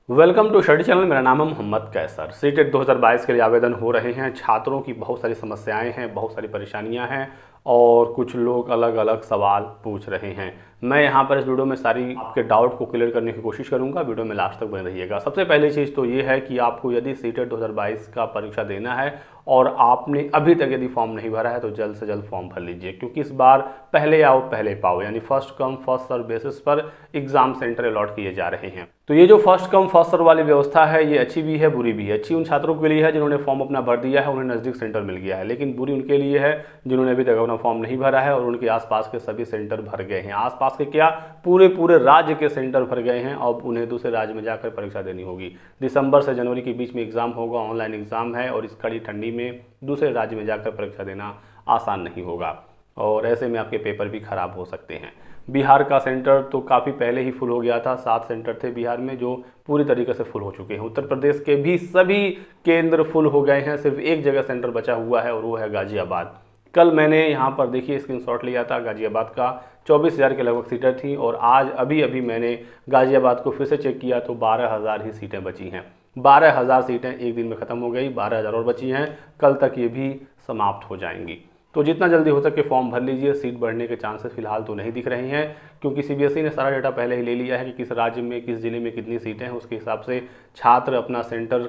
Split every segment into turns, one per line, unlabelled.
Welcome to study channel. मेरा नाम है मोहम्मद कैसर। सीटेट 2022 के लिए आवेदन हो रहे हैं। छात्रों की बहुत सारी समस्याएं हैं, बहुत सारी परेशानियां हैं और कुछ लोग अलग अलग सवाल पूछ रहे हैं। मैं यहां पर इस वीडियो में सारी आपके डाउट को क्लियर करने की कोशिश करूंगा। वीडियो में लास्ट तक बने रहिएगा। सबसे पहली चीज़ तो ये है कि आपको यदि सीटेट 2022 का परीक्षा देना है और आपने अभी तक यदि फॉर्म नहीं भरा है तो जल्द से जल्द फॉर्म भर लीजिए, क्योंकि इस बार पहले आओ पहले पाओ यानी first come first serve basis पर एग्जाम सेंटर अलॉट किए जा रहे हैं। तो ये जो फर्स्ट कम फर्स्ट सर्व वाली व्यवस्था है ये अच्छी भी है बुरी भी है। अच्छी उन छात्रों के लिए है जिन्होंने फॉर्म अपना भर दिया है, उन्हें नज़दीक सेंटर मिल गया है, लेकिन बुरी उनके लिए है जिन्होंने अभी तक अपना फॉर्म नहीं भरा है और उनके आसपास के सभी सेंटर भर गए हैं। आसपास के क्या, पूरे राज्य के सेंटर भर गए हैं। अब उन्हें दूसरे राज्य में जाकर परीक्षा देनी होगी। दिसंबर से जनवरी के बीच में एग्जाम होगा, ऑनलाइन एग्जाम है और इस कड़ी ठंडी में दूसरे राज्य में जाकर परीक्षा देना आसान नहीं होगा और ऐसे में आपके पेपर भी खराब हो सकते हैं। बिहार का सेंटर तो काफ़ी पहले ही फुल हो गया था। 7 सेंटर थे बिहार में जो पूरी तरीके से फुल हो चुके हैं। उत्तर प्रदेश के भी सभी केंद्र फुल हो गए हैं। सिर्फ एक जगह सेंटर बचा हुआ है और वो है गाजियाबाद। कल मैंने यहाँ पर देखिए स्क्रीनशॉट लिया था गाजियाबाद का। 24,000 के लगभग सीटें थी और आज अभी मैंने गाजियाबाद को फिर से चेक किया तो 12,000 ही सीटें बची हैं। 12,000 सीटें एक दिन में ख़त्म हो गई, 12,000 और बची हैं। कल तक ये भी समाप्त हो जाएंगी। तो जितना जल्दी हो सके फॉर्म भर लीजिए। सीट बढ़ने के चांसेस फिलहाल तो नहीं दिख रहे हैं, क्योंकि सीबीएसई ने सारा डेटा पहले ही ले लिया है कि किस राज्य में किस जिले में कितनी सीटें हैं। उसके हिसाब से छात्र अपना सेंटर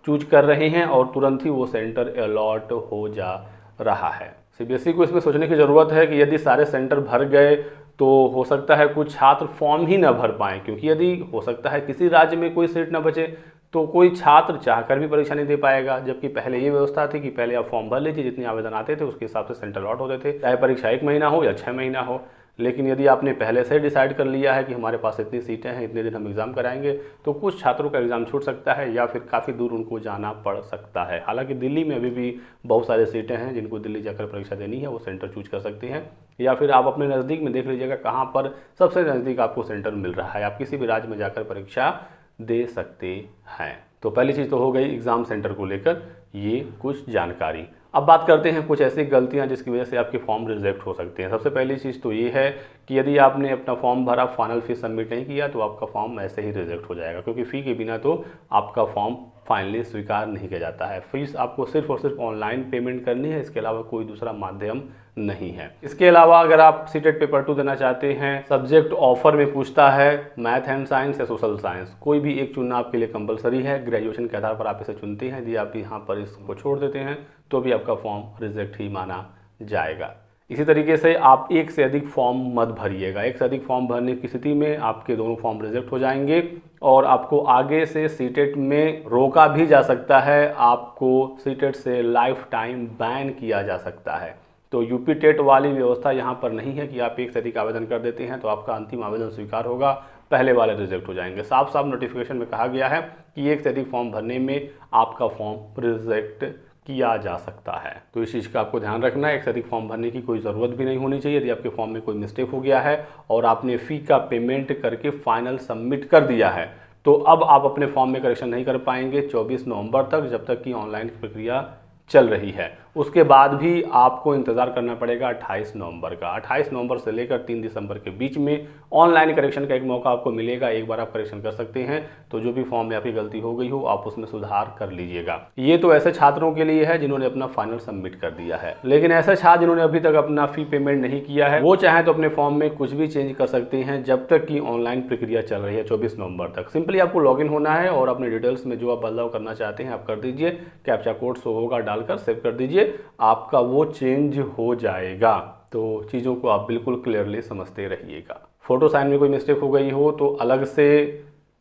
चूज कर रहे हैं और तुरंत ही वो सेंटर अलॉट हो जा रहा है। सीबीएसई को इसमें सोचने की ज़रूरत है कि यदि सारे सेंटर भर गए तो हो सकता है कुछ छात्र फॉर्म ही न भर पाएँ, क्योंकि यदि हो सकता है किसी राज्य में कोई सीट न बचे तो कोई छात्र चाहकर भी परीक्षा नहीं दे पाएगा। जबकि पहले ये व्यवस्था थी कि पहले आप फॉर्म भर लीजिए, जितने आवेदन आते थे उसके हिसाब से सेंटर अलॉट होते थे, चाहे परीक्षा 1 महीना हो या 6 महीना हो। लेकिन यदि आपने पहले से डिसाइड कर लिया है कि हमारे पास इतनी सीटें हैं, इतने दिन हम एग्ज़ाम कराएंगे, तो कुछ छात्रों का एग्ज़ाम छूट सकता है या फिर काफ़ी दूर उनको जाना पड़ सकता है। हालांकि दिल्ली में अभी भी बहुत सारी सीटें हैं जिनको दिल्ली जाकर परीक्षा देनी है, वो सेंटर चूज कर सकते हैं। या फिर आप अपने नज़दीक में देख लीजिएगा कहाँ पर सबसे नज़दीक आपको सेंटर मिल रहा है। आप किसी भी राज्य में जाकर परीक्षा दे सकते हैं। तो पहली चीज़ तो हो गई एग्ज़ाम सेंटर को लेकर ये कुछ जानकारी। अब बात करते हैं कुछ ऐसी गलतियां जिसकी वजह से आपके फॉर्म रिजेक्ट हो सकते हैं। सबसे पहली चीज़ तो ये है कि यदि आपने अपना फॉर्म भरा, फाइनल फीस सबमिट नहीं किया तो आपका फॉर्म ऐसे ही रिजेक्ट हो जाएगा, क्योंकि फ़ी के बिना तो आपका फॉर्म फाइनली स्वीकार नहीं किया जाता है। फीस आपको सिर्फ और सिर्फ ऑनलाइन पेमेंट करनी है, इसके अलावा कोई दूसरा माध्यम नहीं है। इसके अलावा अगर आप सीटेट पेपर 2 देना चाहते हैं, सब्जेक्ट ऑफर में पूछता है मैथ एंड साइंस या सोशल साइंस, कोई भी एक चुनना आपके लिए कंपलसरी है। ग्रेजुएशन के आधार पर आप इसे चुनते हैं। यदि आप यहाँ पर इसको छोड़ देते हैं तो भी आपका फॉर्म रिजेक्ट ही माना जाएगा। इसी तरीके से आप एक से अधिक फॉर्म मत भरिएगा। एक से अधिक फॉर्म भरने की स्थिति में आपके दोनों फॉर्म रिजेक्ट हो जाएंगे और आपको आगे से सीटेट में रोका भी जा सकता है। आपको सीटेट से लाइफ टाइम बैन किया जा सकता है। तो यूपी टेट वाली व्यवस्था यहाँ पर नहीं है कि आप एक से अधिक आवेदन कर देते हैं तो आपका अंतिम आवेदन स्वीकार होगा, पहले वाले रिजेक्ट हो जाएंगे। साफ साफ नोटिफिकेशन में कहा गया है कि एक से अधिक फॉर्म भरने में आपका फॉर्म रिजेक्ट किया जा सकता है। तो इस चीज़ का आपको ध्यान रखना है। एक से अधिक फॉर्म भरने की कोई ज़रूरत भी नहीं होनी चाहिए। यदि आपके फॉर्म में कोई मिस्टेक हो गया है और आपने फ़ी का पेमेंट करके फाइनल सबमिट कर दिया है तो अब आप अपने फॉर्म में करेक्शन नहीं कर पाएंगे 24 नवंबर तक, जब तक कि ऑनलाइन प्रक्रिया चल रही है। उसके बाद भी आपको इंतज़ार करना पड़ेगा 28 नवंबर का। 28 नवंबर से लेकर 3 दिसंबर के बीच में ऑनलाइन करेक्शन का एक मौका आपको मिलेगा। एक बार आप करेक्शन कर सकते हैं तो जो भी फॉर्म में आपकी गलती हो गई हो आप उसमें सुधार कर लीजिएगा। ये तो ऐसे छात्रों के लिए है जिन्होंने अपना फाइनल सबमिट कर दिया है। लेकिन ऐसे छात्र जिन्होंने अभी तक अपना फ़ी पेमेंट नहीं किया है वो चाहे तो अपने फॉर्म में कुछ भी चेंज कर सकते हैं जब तक कि ऑनलाइन प्रक्रिया चल रही है 24 नवंबर तक। सिंपली आपको लॉगिन होना है और अपने डिटेल्स में जो आप बदलाव करना चाहते हैं आप कर दीजिए। कैप्चा कोड शो होगा, डालकर सेव कर दीजिए, आपका वो चेंज हो जाएगा। तो चीज़ों को आप बिल्कुल क्लियरली समझते रहिएगा। फोटो साइन में कोई मिस्टेक हो गई हो तो अलग से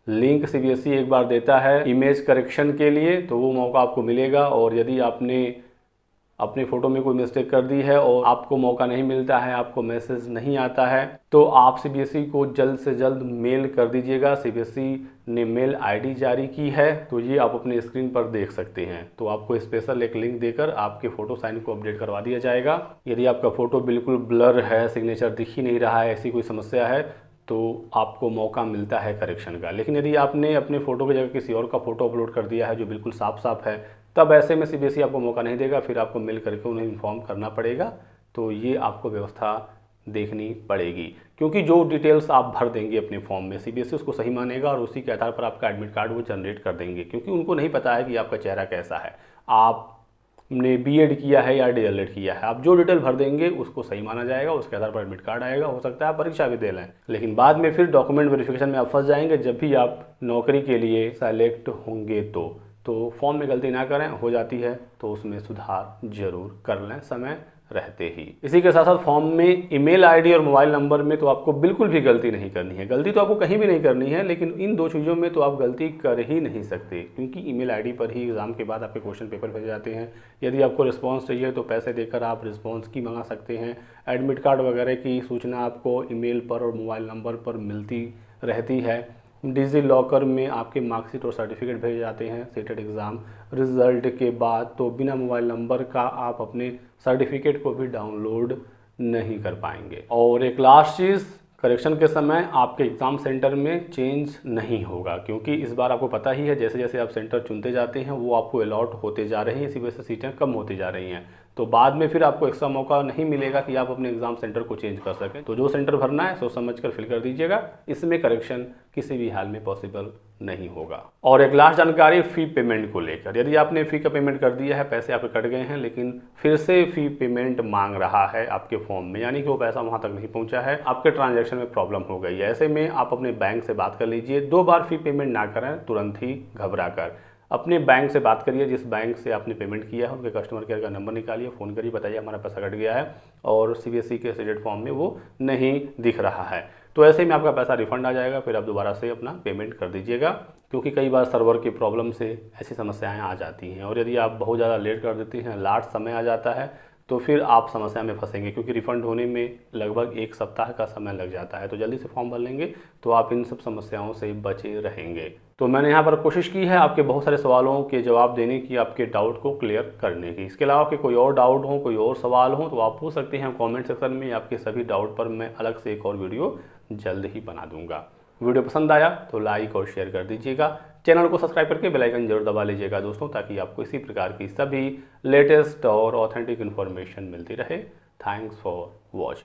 लिंक सीबीएसई एक बार देता है इमेज करेक्शन के लिए, तो वो मौका आपको मिलेगा। और यदि आपने अपनी फ़ोटो में कोई मिस्टेक कर दी है और आपको मौका नहीं मिलता है, आपको मैसेज नहीं आता है, तो आप सीबीएसई को जल्द से जल्द मेल कर दीजिएगा। सीबीएसई ने मेल आईडी जारी की है तो ये आप अपने स्क्रीन पर देख सकते हैं। तो आपको स्पेशल एक लिंक देकर आपके फ़ोटो साइन को अपडेट करवा दिया जाएगा। यदि आपका फ़ोटो बिल्कुल ब्लर है, सिग्नेचर दिख ही नहीं रहा है, ऐसी कोई समस्या है तो आपको मौका मिलता है करेक्शन का। लेकिन यदि आपने अपने फ़ोटो की जगह किसी और का फ़ोटो अपलोड कर दिया है जो बिल्कुल साफ साफ है, तब ऐसे में सीबीएसई आपको मौका नहीं देगा, फिर आपको मिल करके उन्हें इन्फॉर्म करना पड़ेगा। तो ये आपको व्यवस्था देखनी पड़ेगी, क्योंकि जो डिटेल्स आप भर देंगे अपने फॉर्म में सीबीएसई उसको सही मानेगा और उसी के आधार पर आपका एडमिट कार्ड वो जनरेट कर देंगे, क्योंकि उनको नहीं पता है कि आपका चेहरा कैसा है, आपने बीएड किया है या डीएलएड किया है। आप जो डिटेल भर देंगे उसको सही माना जाएगा, उसके आधार पर एडमिट कार्ड आएगा। हो सकता है आप परीक्षा भी दे लें, लेकिन बाद में फिर डॉक्यूमेंट वेरिफिकेशन में आप फंस जाएंगे जब भी आप नौकरी के लिए सेलेक्ट होंगे। तो फॉर्म में गलती ना करें, हो जाती है तो उसमें सुधार जरूर कर लें समय रहते ही। इसी के साथ साथ फॉर्म में ईमेल आईडी और मोबाइल नंबर में तो आपको बिल्कुल भी गलती नहीं करनी है। गलती तो आपको कहीं भी नहीं करनी है, लेकिन इन दो चीज़ों में तो आप गलती कर ही नहीं सकते, क्योंकि ईमेल आईडी पर ही एग्ज़ाम के बाद आपके क्वेश्चन पेपर भेजे जाते हैं। यदि आपको रिस्पॉन्स चाहिए तो पैसे देकर आप रिस्पॉन्स की मंगा सकते हैं। एडमिट कार्ड वगैरह की सूचना आपको ईमेल पर और मोबाइल नंबर पर मिलती रहती है। डिजी लॉकर में आपके मार्कशीट और सर्टिफिकेट भेजे जाते हैं सीटेट एग्ज़ाम रिजल्ट के बाद, तो बिना मोबाइल नंबर का आप अपने सर्टिफिकेट को भी डाउनलोड नहीं कर पाएंगे। और एक लास्ट चीज़, करेक्शन के समय आपके एग्ज़ाम सेंटर में चेंज नहीं होगा, क्योंकि इस बार आपको पता ही है जैसे जैसे आप सेंटर चुनते जाते हैं वो आपको अलॉट होते जा रहे हैं, इसी वजह से सीटें कम होती जा रही हैं। तो बाद में फिर आपको एक्स्ट्रा मौका नहीं मिलेगा कि आप अपने एग्ज़ाम सेंटर को चेंज कर सकें। तो जो सेंटर भरना है सोच समझ कर फिल कर दीजिएगा, इसमें करेक्शन किसी भी हाल में पॉसिबल नहीं होगा। और एक लास्ट जानकारी फ़ी पेमेंट को लेकर, यदि आपने फ़ी का पेमेंट कर दिया है, पैसे आपके कट गए हैं, लेकिन फिर से फ़ी पेमेंट मांग रहा है आपके फॉर्म में, यानी कि वो पैसा वहाँ तक नहीं पहुँचा है, आपके ट्रांजैक्शन में प्रॉब्लम हो गई है, ऐसे में आप अपने बैंक से बात कर लीजिए। 2 बार फ़ी पेमेंट ना करें तुरंत ही घबरा कर। अपने बैंक से बात करिए, जिस बैंक से आपने पेमेंट किया है उनके कस्टमर केयर का नंबर निकालिए, फ़ोन करिए, बताइए हमारा पैसा कट गया है और सीबीएसई के सीटेट फॉर्म में वो नहीं दिख रहा है। तो ऐसे में आपका पैसा रिफंड आ जाएगा, फिर आप दोबारा से अपना पेमेंट कर दीजिएगा, क्योंकि कई बार सर्वर की प्रॉब्लम से ऐसी समस्याएं आ जाती हैं। और यदि आप बहुत ज़्यादा लेट कर देते हैं, लास्ट समय आ जाता है, तो फिर आप समस्या में फंसेंगे, क्योंकि रिफ़ंड होने में लगभग 1 सप्ताह का समय लग जाता है। तो जल्दी से फॉर्म भर लेंगे तो आप इन सब समस्याओं से बचे रहेंगे। तो मैंने यहाँ पर कोशिश की है आपके बहुत सारे सवालों के जवाब देने की, आपके डाउट को क्लियर करने की। इसके अलावा आपके कोई और डाउट हो, कोई और सवाल हो तो आप पूछ सकते हैं कमेंट सेक्शन में। आपके सभी डाउट पर मैं अलग से एक और वीडियो जल्द ही बना दूंगा। वीडियो पसंद आया तो लाइक और शेयर कर दीजिएगा। चैनल को सब्सक्राइब करके बेल आइकन जरूर दबा लीजिएगा दोस्तों, ताकि आपको इसी प्रकार की सभी लेटेस्ट और ऑथेंटिक इन्फॉर्मेशन मिलती रहे। Thanks for watching.